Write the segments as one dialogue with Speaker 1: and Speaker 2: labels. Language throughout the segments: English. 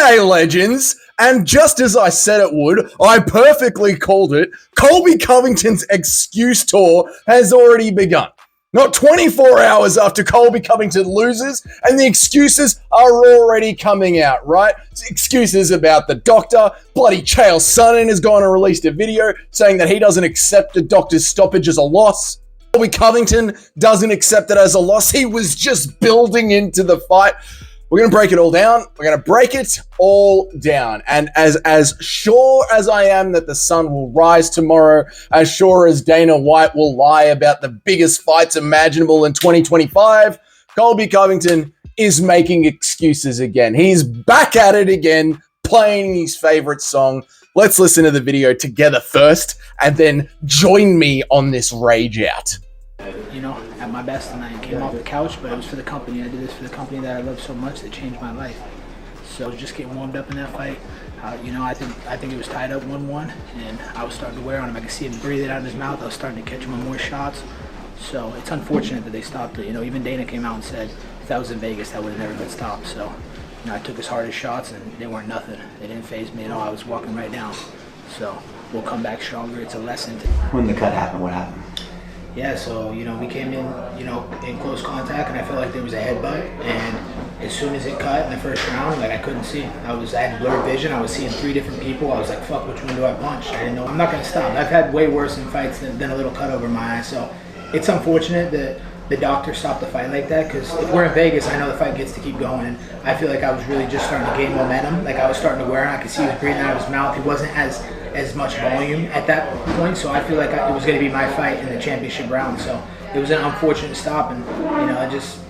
Speaker 1: G'day, legends! And just as I said it would, I perfectly called it. Colby Covington's excuse tour has already begun. Not 24 hours after Colby Covington loses, and the excuses are already coming out, right? Excuses about the doctor. Bloody Chael Sonnen has gone and released a video saying that he doesn't accept the doctor's stoppage as a loss. Colby Covington doesn't accept it as a loss. He was just building into the fight. We're going to break it all down. We're going to break it all down. And as sure as I am that the sun will rise tomorrow, as sure as Dana White will lie about the biggest fights imaginable in 2025, Colby Covington is making excuses again. He's back at it again, playing his favorite song. Let's listen to the video together first, and then join me on this rage out.
Speaker 2: You know, at my best tonight. Came off the couch, but it was for the company. I did this for the company that I love so much that changed my life. So just getting warmed up in that fight. You know, I think it was tied up 1-1, and I was starting to wear on him. I could see him breathing out of his mouth. I was starting to catch him on more shots. So it's unfortunate that they stopped it. You know, even Dana came out and said if that was in Vegas, that would have never been stopped. So, you know, I took his hardest shots, and they weren't nothing. They didn't faze me at all. I was walking right down. So we'll come back stronger. It's a lesson.
Speaker 3: When the cut happened, what happened?
Speaker 2: Yeah, so, you know, we came in, you know, in close contact, and I felt like there was a headbutt, and as soon as it cut in the first round, like, I couldn't see. I had blurred vision. I was seeing 3 different people. I was like, fuck, which one do I punch? I didn't know. I'm not going to stop. I've had way worse in fights than a little cut over my eye, so it's unfortunate that the doctor stopped the fight like that, because if we're in Vegas, I know the fight gets to keep going, and I feel like I was really just starting to gain momentum. Like, I was starting to wear on. I could see he was breathing out of his mouth. He wasn't as much volume at that point, so I feel like it was going to be my fight in the championship round. So it was an unfortunate stop, and you know,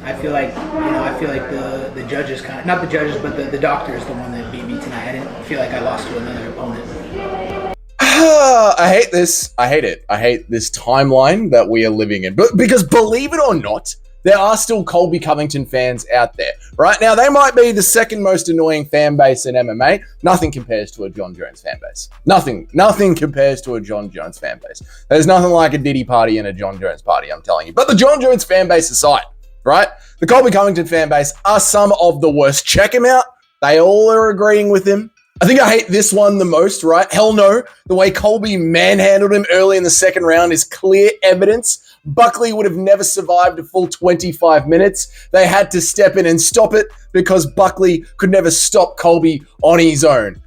Speaker 2: I feel like the judges kind of, not the judges, but the doctor is the one that beat me tonight. I didn't feel like I lost to another opponent.
Speaker 1: I hate this. I hate it. I hate this timeline that we are living in. But because believe it or not, there are still Colby Covington fans out there. Right now, they might be the second most annoying fan base in MMA. Nothing compares to a John Jones fan base. Nothing compares to a John Jones fan base. There's nothing like a Diddy party and a John Jones party, I'm telling you. But the John Jones fan base aside, right? The Colby Covington fan base are some of the worst. Check him out. They all are agreeing with him. I think I hate this one the most, right? Hell no. The way Colby manhandled him early in the second round is clear evidence. Buckley would have never survived a full 25 minutes. They had to step in and stop it because Buckley could never stop Colby on his own.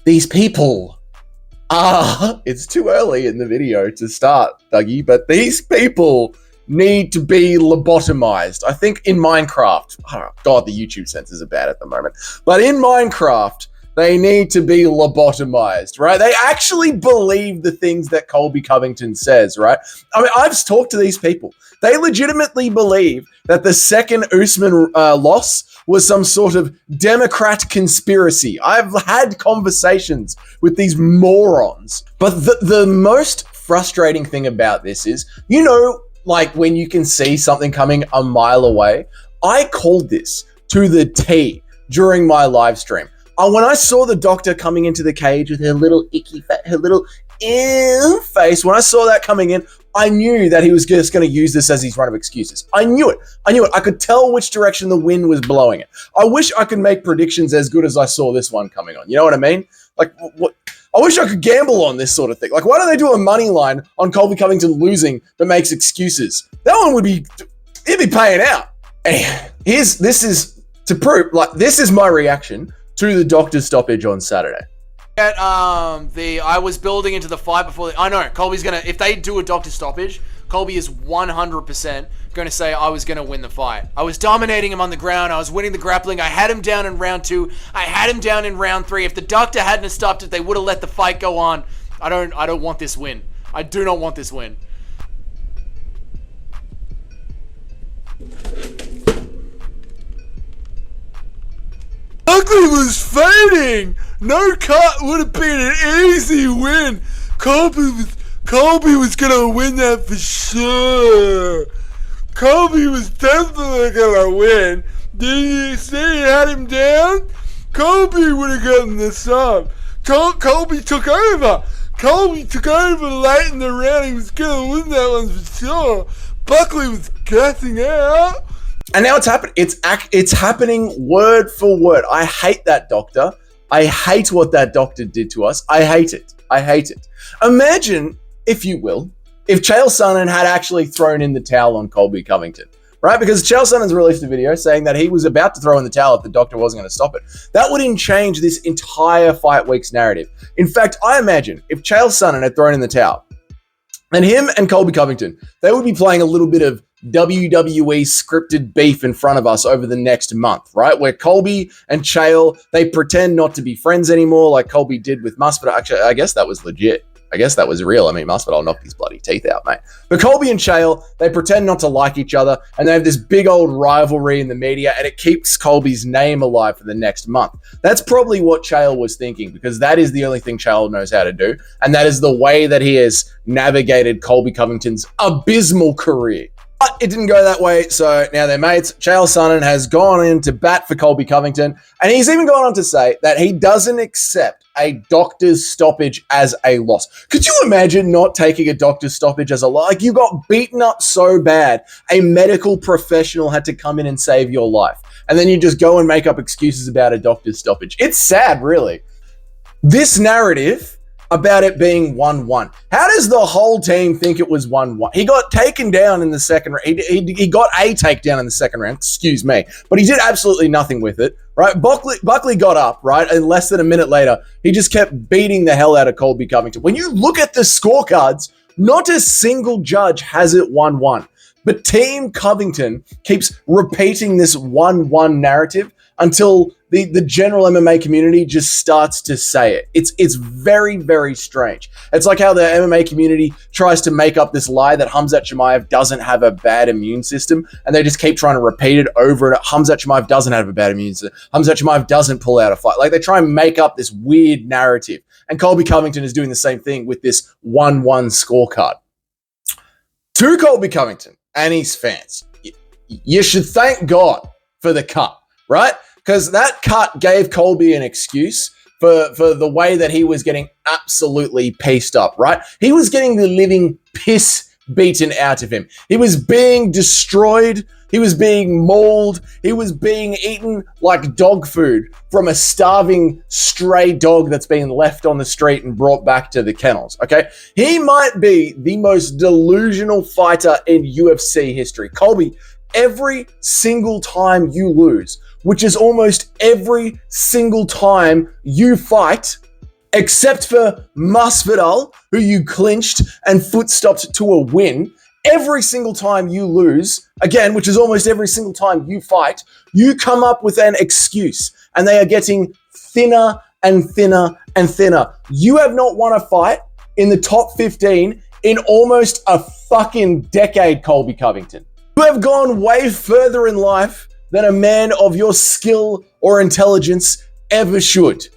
Speaker 1: These people are... It's too early in the video to start, Dougie, but these people need to be lobotomized. I think in Minecraft... Oh, God, the YouTube censors are bad at the moment. But in Minecraft... They need to be lobotomized, right? They actually believe the things that Colby Covington says, right? I mean, I've talked to these people. They legitimately believe that the second Usman loss was some sort of Democrat conspiracy. I've had conversations with these morons. But the most frustrating thing about this is, you know, like when you can see something coming a mile away, I called this to the T during my live stream. When I saw the doctor coming into the cage with her little her little face, when I saw that coming in, I knew that he was just going to use this as his run of excuses. I knew it. I could tell which direction the wind was blowing it. I wish I could make predictions as good as I saw this one coming on. You know what I mean? Like, what? I wish I could gamble on this sort of thing. Like, why don't they do a money line on Colby Covington losing but makes excuses? That one would be, he'd be paying out. Anyway, this is to prove, like, this is my reaction to the doctor's stoppage on Saturday.
Speaker 4: I was building into the fight before. I know Colby's gonna. If they do a doctor stoppage, Colby is 100% going to say I was going to win the fight. I was dominating him on the ground. I was winning the grappling. I had him down in round 2. I had him down in round 3. If the doctor hadn't stopped it, they would have let the fight go on. I don't want this win. I do not want this win.
Speaker 5: Buckley was fighting. No cut would have been an easy win. Colby was gonna win that for sure. Colby was definitely gonna win. Did you see he had him down? Colby would have gotten the sub. Colby took over. Colby took over late in the round. He was gonna win that one for sure. Buckley was gassing out.
Speaker 1: And now it's happening. It's happening word for word. I hate that doctor. I hate what that doctor did to us. I hate it. I hate it. Imagine, if you will, if Chael Sonnen had actually thrown in the towel on Colby Covington, right? Because Chael Sonnen's released a video saying that he was about to throw in the towel if the doctor wasn't going to stop it. That wouldn't change this entire Fight Week's narrative. In fact, I imagine if Chael Sonnen had thrown in the towel, and him and Colby Covington, they would be playing a little bit of WWE scripted beef in front of us over the next month, right? Where Colby and Chael, they pretend not to be friends anymore like Colby did with Masvidal. Actually, I guess that was legit. I guess that was real. I mean, Masvidal knocked his bloody teeth out, mate. But Colby and Chael, they pretend not to like each other, and they have this big old rivalry in the media, and it keeps Colby's name alive for the next month. That's probably what Chael was thinking, because that is the only thing Chael knows how to do, and that is the way that he has navigated Colby Covington's abysmal career. But it didn't go that way, so now they're mates. Chael Sonnen has gone in to bat for Colby Covington, and he's even gone on to say that he doesn't accept a doctor's stoppage as a loss. Could you imagine not taking a doctor's stoppage as a loss? Like, you got beaten up so bad, a medical professional had to come in and save your life, and then you just go and make up excuses about a doctor's stoppage. It's sad, really. This narrative about it being 1-1. How does the whole team think it was 1-1? He got taken down in the second round. He got a takedown in the second round, excuse me, but he did absolutely nothing with it, right? Buckley got up, right? And less than a minute later, he just kept beating the hell out of Colby Covington. When you look at the scorecards, not a single judge has it 1-1. But Team Covington keeps repeating this 1-1 narrative until the general MMA community just starts to say it. It's very, very strange. It's like how the MMA community tries to make up this lie that Khamzat Chimaev doesn't have a bad immune system, and they just keep trying to repeat it over and over. Khamzat Chimaev doesn't have a bad immune system. Khamzat Chimaev doesn't pull out a fight. Like, they try and make up this weird narrative. And Colby Covington is doing the same thing with this 1-1 scorecard. To Colby Covington and his fans, you should thank God for the cut, right? Because that cut gave Colby an excuse for the way that he was getting absolutely pieced up, right? He was getting the living piss beaten out of him. He was being destroyed. He was being mauled. He was being eaten like dog food from a starving stray dog that's been left on the street and brought back to the kennels, okay? He might be the most delusional fighter in UFC history. Colby, every single time you lose, which is almost every single time you fight, except for Masvidal, who you clinched and foot stopped to a win, every single time you lose, again, which is almost every single time you fight, you come up with an excuse, and they are getting thinner and thinner and thinner. You have not won a fight in the top 15 in almost a fucking decade, Colby Covington. You have gone way further in life than a man of your skill or intelligence ever should.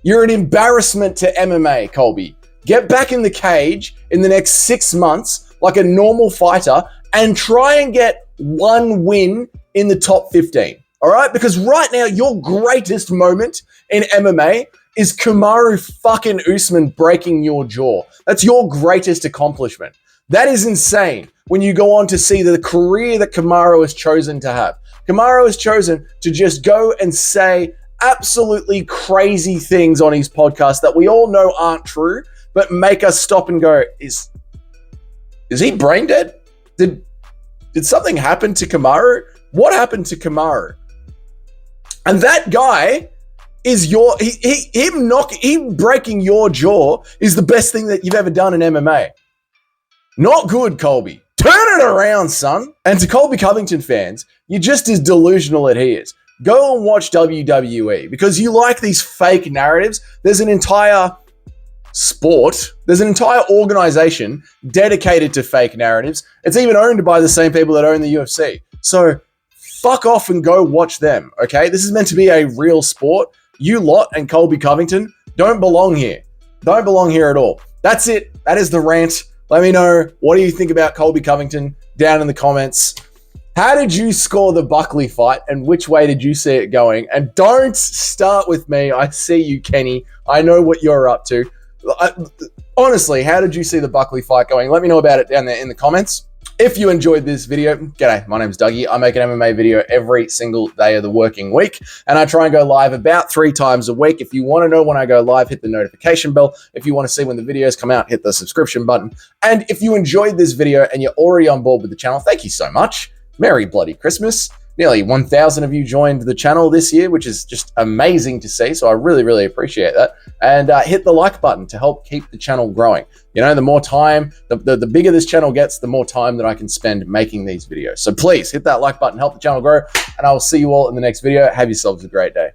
Speaker 1: You're an embarrassment to MMA, Colby. Get back in the cage in the next 6 months like a normal fighter and try and get one win in the top 15. All right? Because right now, your greatest moment in MMA is Kamaru fucking Usman breaking your jaw. That's your greatest accomplishment. That is insane when you go on to see the career that Kamaru has chosen to have. Kamaru has chosen to just go and say absolutely crazy things on his podcast that we all know aren't true, but make us stop and go, is he brain dead? Did something happen to Kamaru? What happened to Kamaru? And that guy is him breaking your jaw is the best thing that you've ever done in MMA. Not good, Colby. Turn it around, son. And to Colby Covington fans, you're just as delusional as he is. Go and watch WWE because you like these fake narratives. There's an entire sport. There's an entire organization dedicated to fake narratives. It's even owned by the same people that own the UFC. So fuck off and go watch them, okay? This is meant to be a real sport. You lot and Colby Covington don't belong here. Don't belong here at all. That's it. That is the rant. Let me know, what do you think about Colby Covington down in the comments. How did you score the Buckley fight and which way did you see it going? And don't start with me. I see you, Kenny. I know what you're up to. Honestly, how did you see the Buckley fight going? Let me know about it down there in the comments. If you enjoyed this video, g'day, my name's Dougie. I make an MMA video every single day of the working week, and I try and go live about 3 times a week. If you want to know when I go live, hit the notification bell. If you want to see when the videos come out, hit the subscription button. And if you enjoyed this video and you're already on board with the channel, thank you so much. Merry bloody Christmas. Nearly 1,000 of you joined the channel this year, which is just amazing to see. So I really, really appreciate that. And hit the like button to help keep the channel growing. You know, the more time, the bigger this channel gets, the more time that I can spend making these videos. So please hit that like button, help the channel grow, and I will see you all in the next video. Have yourselves a great day.